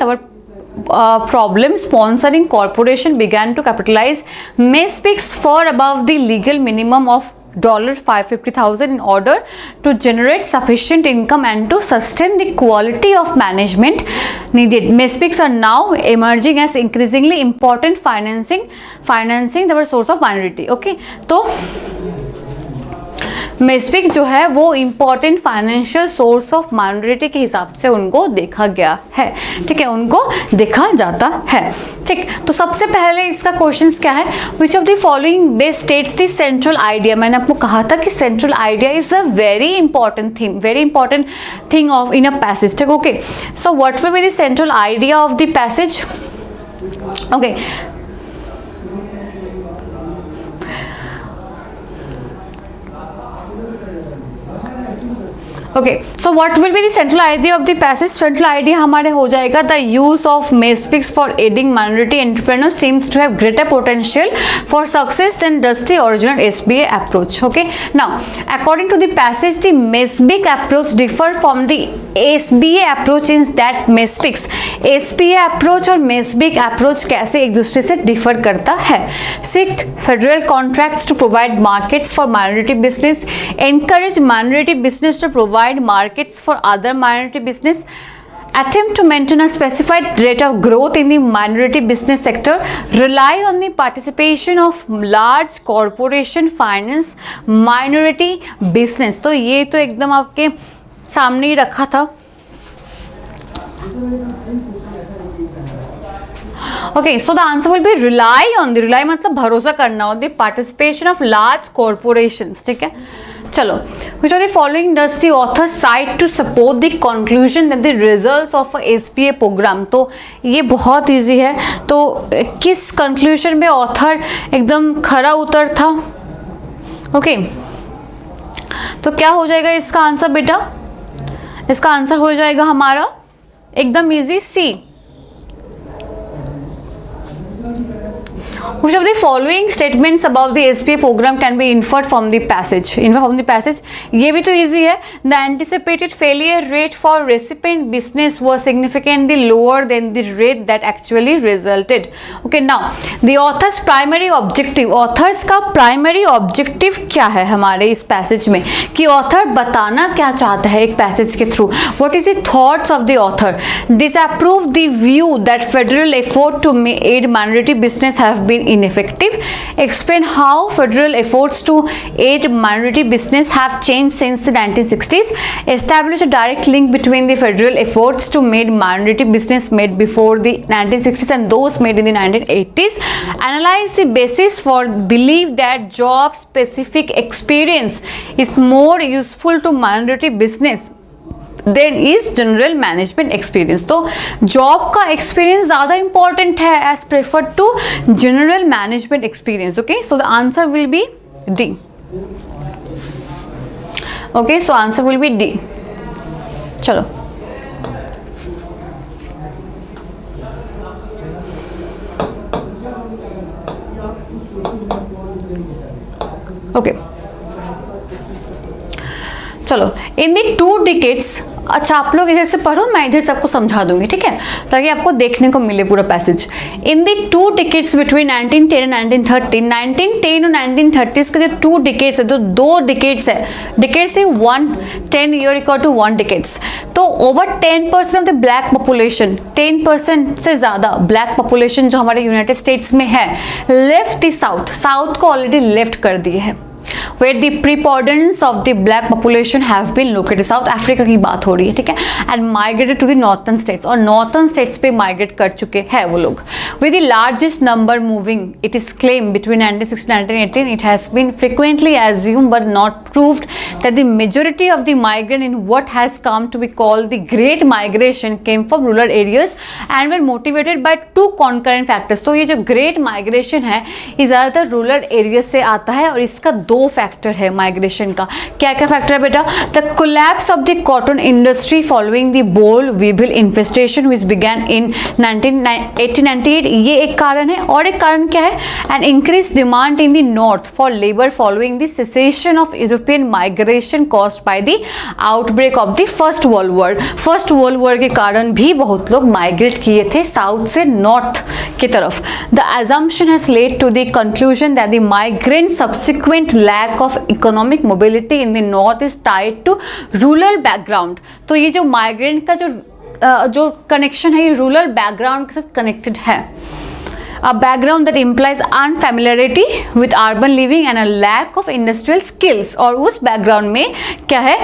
problem, sponsoring corporation began to capitalize Maespix for above the legal minimum of $550,000 in order to generate sufficient income and to sustain the quality of management needed. Maespix are now emerging as increasingly important financing the source of minority. Okay, तो मेस्पिक जो है वो important financial source of minority के हिसाब से उनको देखा गया है. ठीक है, उनको देखा जाता है. ठीक, तो सबसे पहले इसका क्वेश्चंस क्या है, which of the following best states the central idea. मैंने आपको कहा था कि central idea is a very important thing of in a passage. ठीक, okay, so what will be the central idea of the passage. Okay, okay, so what will be the central idea of the passage. Central idea हमारे हो जाएगा the use of MESBICs for aiding minority entrepreneur seems to have greater potential for success than does the original SBA approach. Okay, now according to the passage the MESBIC approach differ from the SBA approach in that MESBICs SBA approach और मेस्बिक अप्रोच कैसे एक दूसरे से डिफर करता है. Seek federal contracts to provide markets for minority business, encourage minority business to provide markets for other minority business, attempt to maintain a specified rate of growth in the minority business sector, rely on the participation of large corporation finance minority business. तो ये तो एकदम आपके सामने ही रखा था. Okay, so the answer will be rely मतलब भरोसा करना, on the participation of large corporations. ठीक है, चलो. Which of the following does the author cite to support the conclusion that the results of a SBA program. तो ये बहुत इजी है. तो किस कंक्लूजन पे ऑथर एकदम खरा उतर था. ओके, तो क्या हो जाएगा इसका आंसर बेटा. इसका आंसर हो जाएगा हमारा एकदम easy C. Which of the following statements about the SBA program can be inferred from the passage? ये भी तो easy है. The anticipated failure rate for recipient business was significantly lower than the rate that actually resulted. Okay, now the author's primary objective. Authors का primary objective क्या है हमारे इस passage में, कि author बताना क्या चाहता है एक passage के through. What is the thoughts of the author? Disapprove the view that federal effort to aid minority business have been ineffective. Explain how federal efforts to aid minority business have changed since the 1960s. Establish a direct link between the federal efforts to aid minority business made before the 1960s and those made in the 1980s. Analyze the basis for belief that job specific experience is more useful to minority business than is general management experience. तो जॉब का एक्सपीरियंस ज़्यादा इंपॉर्टेंट है as prefer to general management experience. Okay, so the answer will be D. Okay, so answer will be D. चलो, ओके, चलो. In the 2 decades. अच्छा, आप लोग इधर से पढ़ो, मैं इधर से आपको समझा दूंगी. ठीक है, ताकि आपको देखने को मिले पूरा passage. In the 2 decades between 1910 and 1930, 1910 और 1930 के जो 2 डिकेड्स है, जो 2 डिकेड्स है, डिकेड्स है 10 ईयर इक्वल टू 1 डिकेड्स. तो over 10% of the black population, 10% से ज़्यादा ब्लैक पॉपुलेशन जो हमारे यूनाइटेड स्टेट्स में है, लेफ्ट द साउथ को ऑलरेडी लेफ्ट कर दिए है. where the preponderance of the black population have been located. South Africa की बात हो रही है, ठीक है, and migrated to the northern states, और नॉर्थन स्टेट्स पे माइग्रेट कर चुके हैं वो लोग. With the largest number moving, it is claim between 1960 and 1918, it has been frequently assumed but not proved that the majority of the migrant in what has come to be called the Great Migration came from rural areas and were motivated by two concurrent factors. तो ये जो ग्रेट माइग्रेशन है ये ज़्यादातर रूरल एरिया से आता है, और इसका दो फैक्टर है माइग्रेशन का. क्या क्या फैक्टर है बेटा? The collapse of the cotton industry following the boll weevil infestation which began in 1898, ये एक कारण है. और एक कारण क्या है? An increase demand in the north for labour following the cessation of European migration caused by the outbreak of the first world war. First world war के कारण भी बहुत लोग माइग्रेट किए थे साउथ से नॉर्थ की तरफ. The assumption has led to the conclusion that the migrant subsequent lack of economic mobility in the north is tied to rural background. तो ये जो migrant का जो कनेक्शन है ये रूरल बैकग्राउंड के साथ कनेक्टेड है. A background that implies unfamiliarity with urban living and a lack of industrial skills. और उस बैकग्राउंड में क्या है?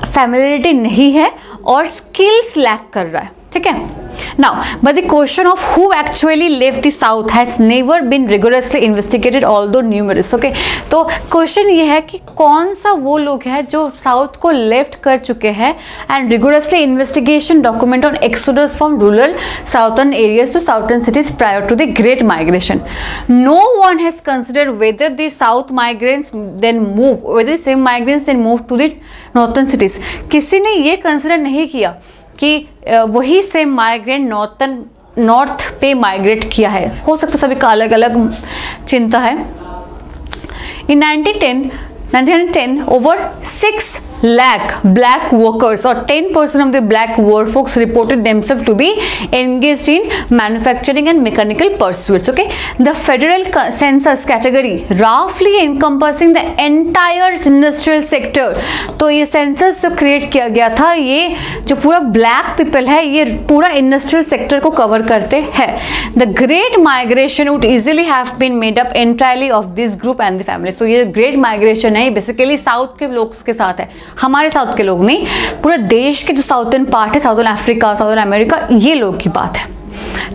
फैमिलियरिटी नहीं है और स्किल्स लैक कर रहा है, ठीक है. Now, but the question of who actually left the south has never been rigorously investigated, although numerous. Okay, तो क्वेश्चन ये है कि कौन सा वो लोग हैं जो साउथ को लेफ्ट कर चुके हैं, and rigorously investigation document on exodus from rural southern areas to southern cities prior to the great migration. No one has considered whether the south migrants then move, whether same migrants then move to the northern cities. किसी ने ये कंसिडर नहीं किया कि वही सेम माइग्रेंट नॉर्थ पे माइग्रेट किया है. हो सकता है सभी का अलग अलग चिंता है. इन 1910 over 6 lakh black workers or 10% of the black workforce reported themselves to be engaged in manufacturing and mechanical pursuits. Okay, the federal census category roughly encompassing the entire industrial sector. तो ये सेंसस जो क्रिएट किया गया था, ये जो पूरा ब्लैक पीपल है ये पूरा इंडस्ट्रियल सेक्टर को कवर करते हैं. The great migration would easily have been made up entirely of this group and the family. तो ये ग्रेट माइग्रेशन है बेसिकली साउथ के लोग के साथ है, हमारे साउथ के लोग नहीं, पूरे देश के जो साउथर्न पार्ट है, साउथर्न अफ्रीका, साउथर्न अमेरिका, ये लोग की बात है,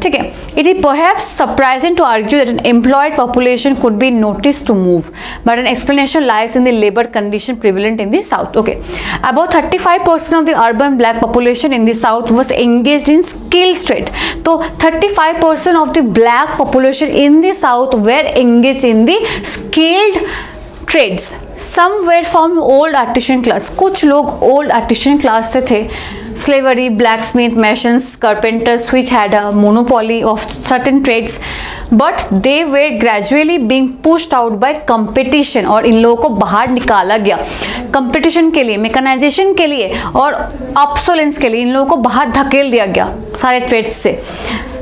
ठीक है. It is perhaps surprising to argue that an employed population could be notice to move, but an explanation lies in the labour condition prevalent in the south. Okay, about 35% of the urban black population in the south was engaged in skills trade. तो 35% of the black population in the south where engaged in the skilled trades. Some were from old artisan class, कुछ लोग ओल्ड आर्टिशियन क्लास से थे. Slavery, blacksmith, masons, carpenters which had a monopoly of certain trades, but they were gradually being pushed out by competition. और इन लोगों को बाहर निकाला गया कंपटीशन के लिए, मैकेनाइजेशन के लिए और ऑब्सोलेंस के लिए. इन लोगों को बाहर धकेल दिया गया सारे ट्रेड्स से.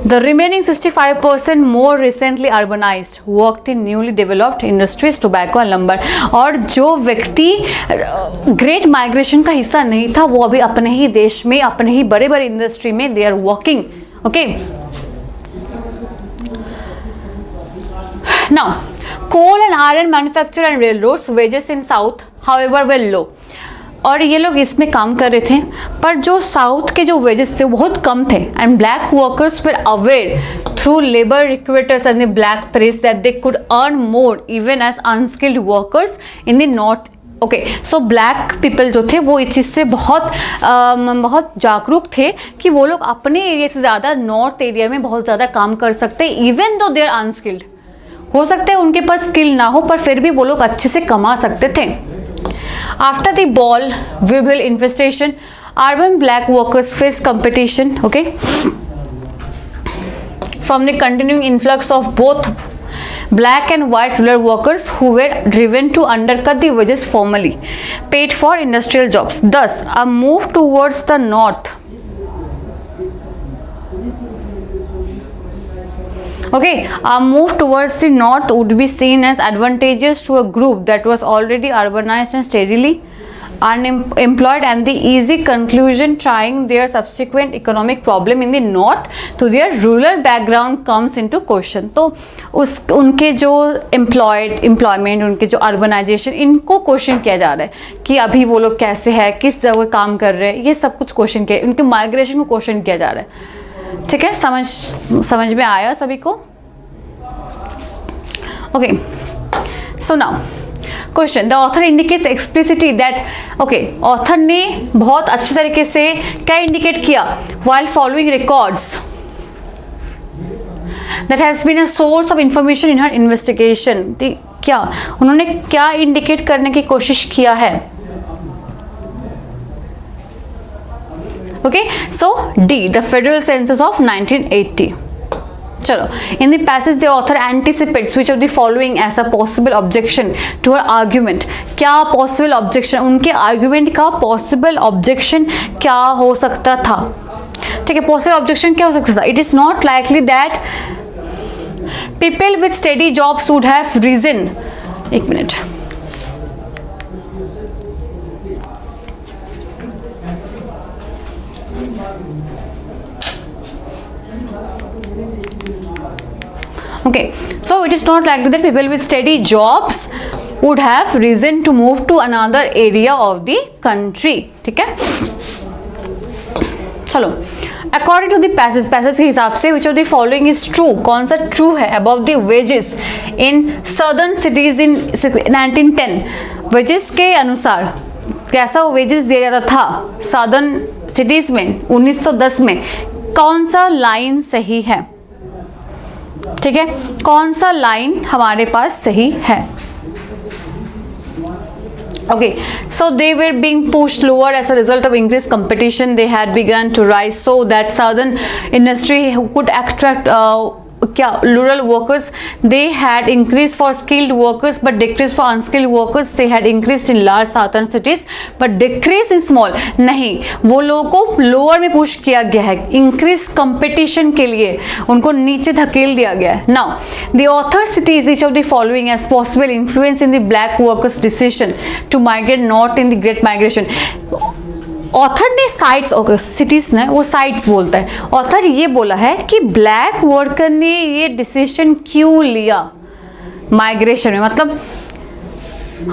The remaining 65% more recently urbanized worked in newly developed industries, tobacco and lumber. और जो व्यक्ति ग्रेट माइग्रेशन का हिस्सा नहीं था वो अभी अपने ही देश में, अपने ही बड़े बड़े इंडस्ट्री में they are working. Okay. Now, coal and iron manufacture and railroads wages in south, however, were low. और ये लोग इसमें काम कर रहे थे, पर जो साउथ के जो वेजेस थे बहुत कम थे. And black workers were aware through labour recruiters and the black press that they could earn more even as unskilled workers in the north. Okay, so black people जो थे वो इस चीज़ से बहुत जागरूक थे कि वो लोग अपने एरिया से ज़्यादा नॉर्थ एरिया में बहुत ज़्यादा काम कर सकते, even though they are unskilled. हो सकता है उनके पास स्किल ना हो, पर फिर भी वो लोग अच्छे से कमा सकते थे. After the boll weevil infestation, urban black workers face competition, okay, from the continuing influx of both black and white rural workers who were driven to undercut the wages formerly paid for industrial jobs. Thus, a move towards the north, okay, a move towards the north would be seen as advantageous to a group that was already urbanized and steadily unemployed and the easy conclusion trying their subsequent economic problem in the north to their rural background comes into question. तो उनके जो employment, उनके जो urbanization, इनको क्वेश्चन किया जा रहा है कि अभी वो लोग कैसे है, किस जगह काम कर रहे हैं, ये सब कुछ क्वेश्चन किया, उनके माइग्रेशन को क्वेश्चन किया जा रहा है. ठीक है, समझ में आया सभी को? Okay, so now question, the author indicates explicitly that, okay, author ने बहुत अच्छे तरीके से क्या इंडिकेट किया, while following records that has been a source of information in her investigation. क्या उन्होंने क्या इंडिकेट करने की कोशिश किया है? Okay, so D, the federal census of 1980. चलो, in the passage the author anticipates which of the following as a possible objection to her argument. क्या पॉसिबल ऑब्जेक्शन, उनके आर्ग्यूमेंट का पॉसिबल ऑब्जेक्शन क्या हो सकता था? ठीक है, पॉसिबल ऑब्जेक्शन क्या हो सकता था? It is not likely that people with study jobs would have reason. एक minute, okay, so it is not likely that people with steady jobs would have reason to move to another area of the country. ठीक है, चलो, अकॉर्डिंग टू द पैसेज के हिसाब से विच of the following is true, कौन सा ट्रू है about the wages in southern cities in 1910. Wages के अनुसार कैसा वेजेस दिया जाता था सदर्न सिटीज में 1910 में, कौन सा लाइन सही है? ठीक है, कौन सा लाइन हमारे पास सही है? Okay, so they were being pushed lower as a result of increased competition. They had begun to rise so that southern industry could attract rural workers. They had increased for skilled workers but decreased for unskilled workers. They had increased in large southern cities but decreased in small. नहीं, वो लोगों को lower में push किया गया है, increased competition के लिए उनको नीचे धकेल दिया गया है. Now, the author cites each of the following as possible influence in the black workers' decision to migrate north in the Great Migration. Author ने साइट्स, ओके, सिटीज ने वो साइट्स बोलता है. ऑथर ये बोला है कि ब्लैक वर्कर ने ये डिसीजन क्यों लिया माइग्रेशन में, मतलब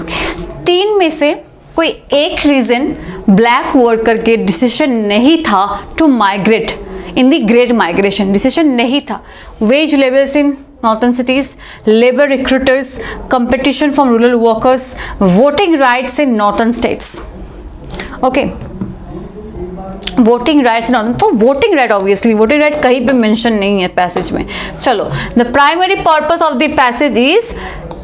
ओके, 3 में से कोई एक रीजन ब्लैक वर्कर के डिसीजन नहीं था to migrate in the great migration. Decision नहीं था. Wage levels in northern cities, labor recruiters, competition from rural workers, voting rights in northern states. Okay, voting rights not, तो voting right obviously voting right कहीं पे मेंशन नहीं है पैसेज में. चलो, the primary purpose of the passage is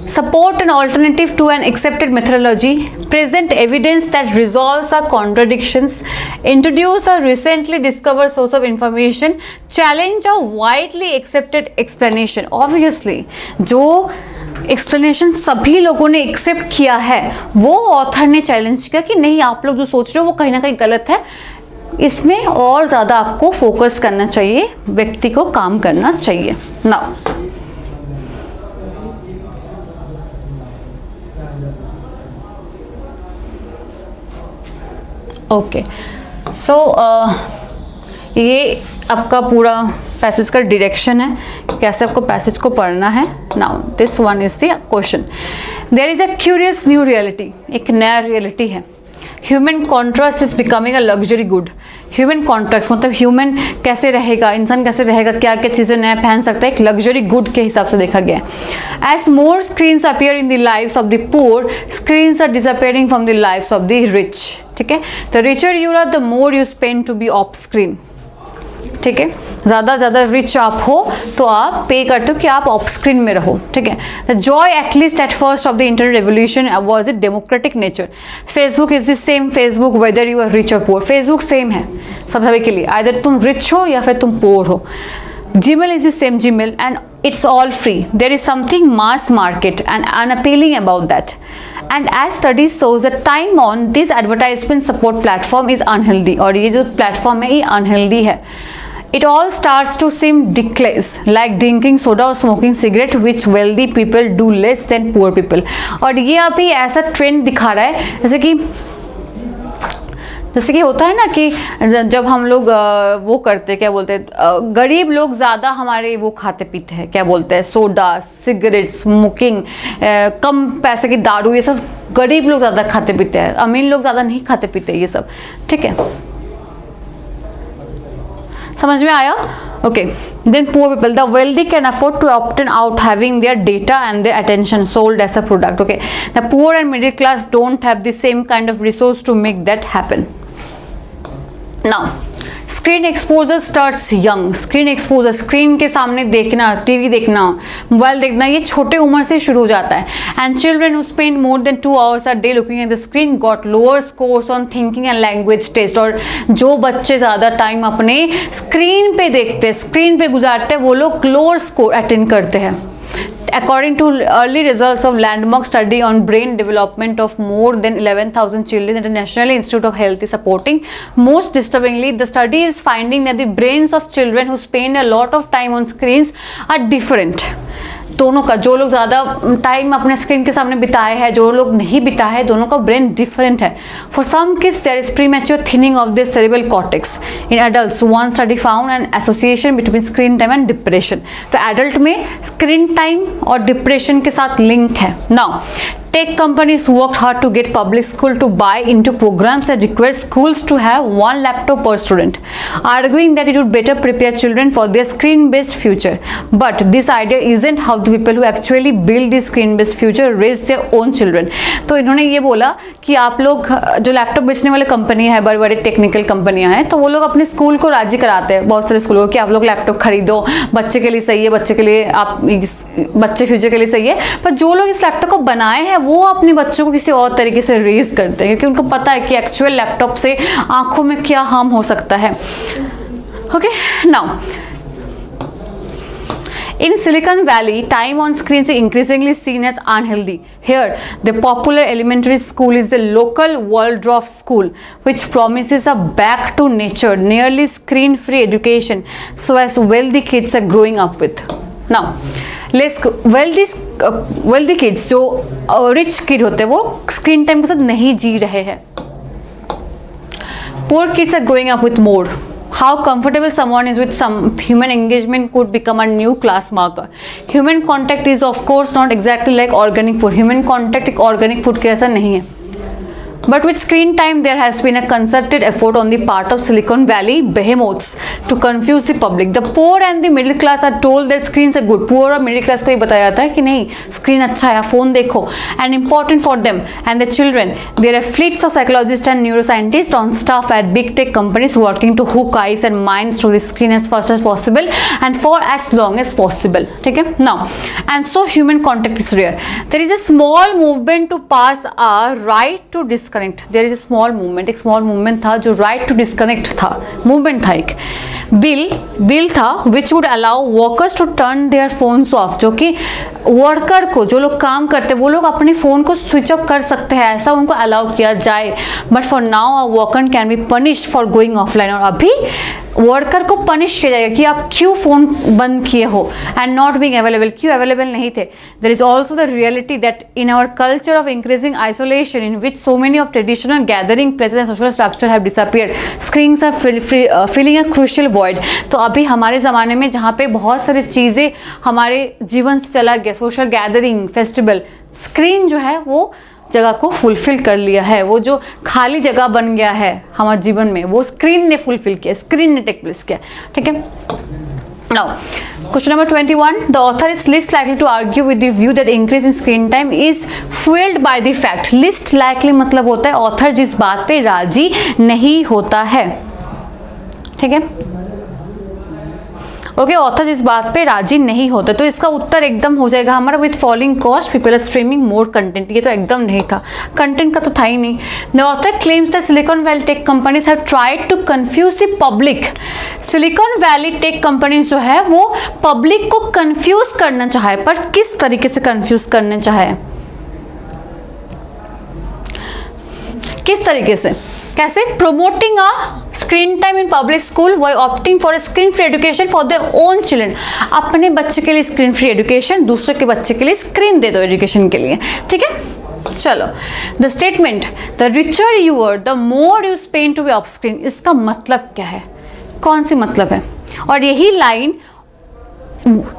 support an alternative to an accepted methodology, present evidence that resolves our contradictions, introduce a recently discovered source of information, challenge a widely accepted explanation. Obviously, जो एक्सप्लेनेशन सभी लोगों ने एक्सेप्ट किया है वो ऑथर ने चैलेंज किया कि नहीं, आप लोग जो सोच रहे हो वो कहीं ना कहीं गलत है, इसमें और ज़्यादा आपको फोकस करना चाहिए, व्यक्ति को काम करना चाहिए. नाउ ओके, सो ये आपका पूरा पैसेज का डायरेक्शन है, कैसे आपको पैसेज को पढ़ना है. Now this one is the question. There is a curious new reality, एक नया रियलिटी है. Human contrast is becoming a luxury good. Human contrast मतलब ह्यूमन कैसे रहेगा, इंसान कैसे रहेगा, क्या क्या चीज़ें नया पहन सकता है, एक लग्जरी गुड के हिसाब से देखा गया है. As more screens appear in the lives of the poor, screens are disappearing from the lives of the rich. ठीक है, the richer you are the more you spend to be off screen. ठीक है, ज़्यादा रिच आप हो तो आप पे करते हो कि आप ऑफ स्क्रीन में रहो. ठीक है, the joy at least at first of the internet revolution was it democratic nature. Facebook is the same Facebook whether you are rich और पुअर. फेसबुक सेम है सभी के लिए, आइदर तुम रिच हो या फिर तुम पुअर हो. Gmail is the same Gmail and it's all free. There is something mass market and unappealing about that. And as studies shows, the time on this advertisement support platform is unhealthy. और ये जो platform है ये unhealthy है. It all starts to seem ridiculous, like drinking soda or smoking cigarette, which wealthy people do less than poor people. और ये अभी ऐसा trend दिखा रहा है जैसे कि जैसे कि होता है ना कि जब हम लोग वो करते, क्या बोलते हैं, गरीब लोग ज़्यादा हमारे वो खाते पीते हैं, क्या बोलते हैं, सोडा, सिगरेट, स्मोकिंग, कम पैसे की दारू, ये सब गरीब लोग ज़्यादा खाते पीते हैं, अमीर लोग ज़्यादा नहीं खाते पीते ये सब, ठीक है, समझ में आया? Okay, then poor people, the wealthy can afford to opt out having their data and their attention sold as a product. Okay, the poor and middle class don't have the same kind of resource to make that happen. Now screen exposure starts young. Screen exposure, screen के सामने देखना, टीवी देखना, मोबाइल देखना, ये छोटे उम्र से शुरू हो जाता है. And children who spend more than 2 hours a day looking at the screen got lower scores on thinking and language test. और जो बच्चे ज़्यादा टाइम अपने स्क्रीन पे देखते हैं, स्क्रीन पे गुजारते हैं, वो लोग लोअर स्कोर अटेंड करते हैं. According to early results of landmark study on brain development of more than 11,000 children at the National Institute of Health is supporting. Most disturbingly, the study is finding that the brains of children who spend a lot of time on screens are different. दोनों का, जो लोग ज़्यादा टाइम अपने स्क्रीन के सामने बिताए हैं, जो लोग नहीं बिताए हैं, दोनों का ब्रेन डिफरेंट है. For some kids there is premature thinning of the cerebral cortex. In adults one study found an association between screen time and depression. तो एडल्ट में स्क्रीन टाइम और डिप्रेशन के साथ लिंक है. Now tech companies worked hard to get public school to buy into programs that require schools to have 1 laptop per student, arguing that it would better prepare children for their screen-based future. But this idea isn't how the people who actually build this screen-based future raise their own children. तो इन्होंने ये बोला कि आप लोग जो लैपटॉप बेचने वाले कंपनी है, बड़ी बड़ी टेक्निकल कंपनियां हैं, तो वो लोग अपने स्कूल को राजी कराते हैं, बहुत सारे स्कूलों को, कि आप लोग लैपटॉप खरीदो, बच्चे के लिए सही है, बच्चे के लिए, आप बच्चे फ्यूचर के लिए सही है. पर जो लोग इस लैपटॉप को बनाए हैं वो अपने बच्चों को किसी और तरीके से रेज करते हैं, क्योंकि उनको पता है कि एक्चुअल लैपटॉप से आंखों में क्या हार्म हो सकता है. Okay, now in Silicon Valley, time on screens is increasingly seen as unhealthy. Here, the popular elementary school is the local Waldorf school, which promises a back to nature, nearly screen-free education, so as wealthy kids are growing up with. Now, wealthy kids, जो rich kid होते हैं, वो screen time के साथ नहीं जी रहे हैं. Poor kids are growing up with more. How comfortable someone is with some human engagement could become a new class marker. Human contact is of course not exactly like organic food. Human contact एक organic food के ऐसा नहीं है. But with screen time, there has been a concerted effort on the part of Silicon Valley behemoths to confuse the public. The poor and the middle class are told that screens are good. Poor और middle class को ये बताया जाता है कि नहीं, screen अच्छा है, phone देखो, and important for them and the children. There are fleets of psychologists and neuroscientists on staff at big tech companies working to hook eyes and minds to the screen as fast as possible and for as long as possible. ठीक है? Now, and so human contact is rare. There is a small movement to pass a right to disconnect. There is a small movement, एक small movement था जो right to disconnect था, movement था, एक बिल था which would allow workers to turn their phones off. जो कि वर्कर को, जो लोग काम करते हैं, वो लोग अपने फ़ोन को स्विच ऑफ कर सकते हैं, ऐसा उनको अलाउ किया जाए. But for now a worker can be punished for going offline. और अभी वर्कर को पनिश किया जाएगा कि आप क्यों फ़ोन बंद किए हो एंड नॉट बीइंग अवेलेबल, क्यों अवेलेबल नहीं थे. There is also the reality that in our culture of increasing isolation in which so many of traditional gathering places and social structure have disappeared, screens are filling a crucial void. तो अभी हमारे ज़माने में जहाँ पे बहुत सारी चीज़ें हमारे जीवन से चला गया, सोशल गैदरिंग, फेस्टिवल, स्क्रीन जो है वो जगह को फुलफिल कर लिया है. वो जो खाली जगह बन गया है हमारे जीवन में, वो स्क्रीन ने फुलफिल किया, स्क्रीन ने टेक प्लेस किया. ठीक है. Now, question number 21. The author is least likely to argue with the view that increase in screen time is fueled by the fact. Least likely मतलब होता है author जिस बात पे राजी नहीं होता है. ठीक है. ओके, ऑथर इस बात पे राजी नहीं होते, तो इसका उत्तर एकदम हो जाएगा हमारा with following cost people are streaming more content. ये तो एकदम नहीं था, कंटेंट का तो था ही नहीं. The author claims that Silicon Valley tech companies have tried to confuse the public. Silicon Valley tech companies जो है वो पब्लिक को कंफ्यूज करना चाहे, पर किस तरीके से कंफ्यूज करना चाहे, किस तरीके से, कैसे? Promoting a screen time in public school by opting for screen free education for their own children. अपने बच्चे के लिए स्क्रीन फ्री एजुकेशन, दूसरे के बच्चे के लिए स्क्रीन दे दो एजुकेशन के लिए. ठीक है. चलो, the statement the richer you are the more you spend to be off screen, इसका मतलब क्या है, कौन सी मतलब है? और यही लाइन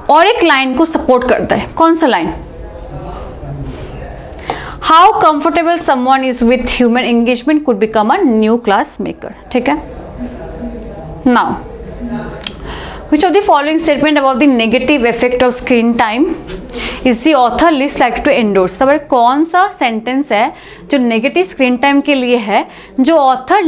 और एक लाइन को सपोर्ट करता है, कौन सा line? How comfortable someone is with human engagement could become a new class maker, ठीक है। Now which of the following statement about the negative effect of screen time is the author least likely to endorse? सब कौन सा सेंटेंस है जो नेगेटिव स्क्रीन टाइम के लिए है, जो ऑथर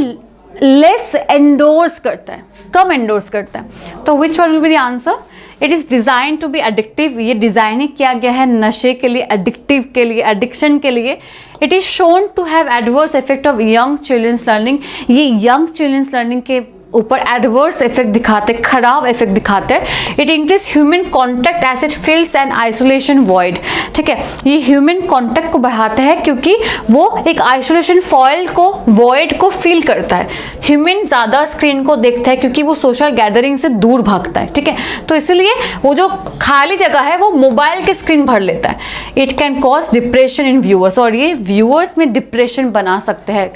लेस एंडोर्स करता है, कम एंडोर्स करता है? तो which one will be the answer? It is design to be addictive, ये डिज़ाइन किया गया है नशे के लिए, एडिक्टिव के लिए, एडिक्शन के लिए। It is shown to have adverse effect of young childrens learning, ये यंग चिल्ड्रंस लर्निंग के ऊपर एडवर्स इफेक्ट दिखाते, खराब इफेक्ट दिखाते हैं। It increase human contact as it fills an isolation void, ठीक है, ये ह्यूमन कॉन्टैक्ट को बढ़ाता है क्योंकि वो एक आइसोलेशन फॉइल को, वॉइड को फील करता है। ह्यूमन ज़्यादा स्क्रीन को देखता है क्योंकि वो सोशल गैदरिंग से दूर भागता है, ठीक है, तो इसलिए वो जो खाली जगह है वो मोबाइल की स्क्रीन भर लेता है। It can cause depression in viewers, और ये व्यूअर्स में डिप्रेशन बना सकते हैं,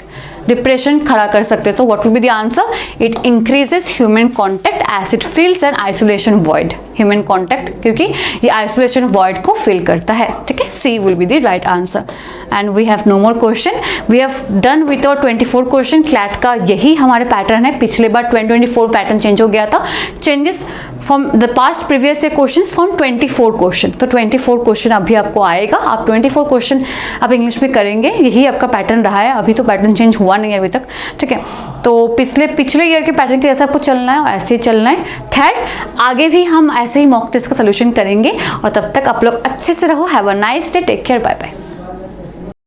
डिप्रेशन खड़ा कर सकते हैं। तो what will be the answer? It increases human contact as it feels an isolation void, human contact क्योंकि ये आइसोलेशन वॉइड को फील करता है, ठीक है। C will be the right answer. And we have no more question, we have done with our 24 question. CLAT का यही हमारे पैटर्न है, पिछले बार 2024 पैटर्न चेंज हो गया था, changes from the past previous year question from 24 question. तो 24 क्वेश्चन अभी आपको आएगा, आप 24 क्वेश्चन आप इंग्लिश में करेंगे, यही आपका पैटर्न रहा है, अभी तो पैटर्न चेंज हुआ नहीं है अभी तक, ठीक है। तो पिछले ईयर के पैटर्न के जैसा आपको चलना है, ऐसे ही चलना है। खैर आगे भी हम ऐसे ही मॉक टेस्ट का सोल्यूशन करेंगे, और तब तक आप लोग अच्छे से रहो। Have a nice day, take care, bye bye.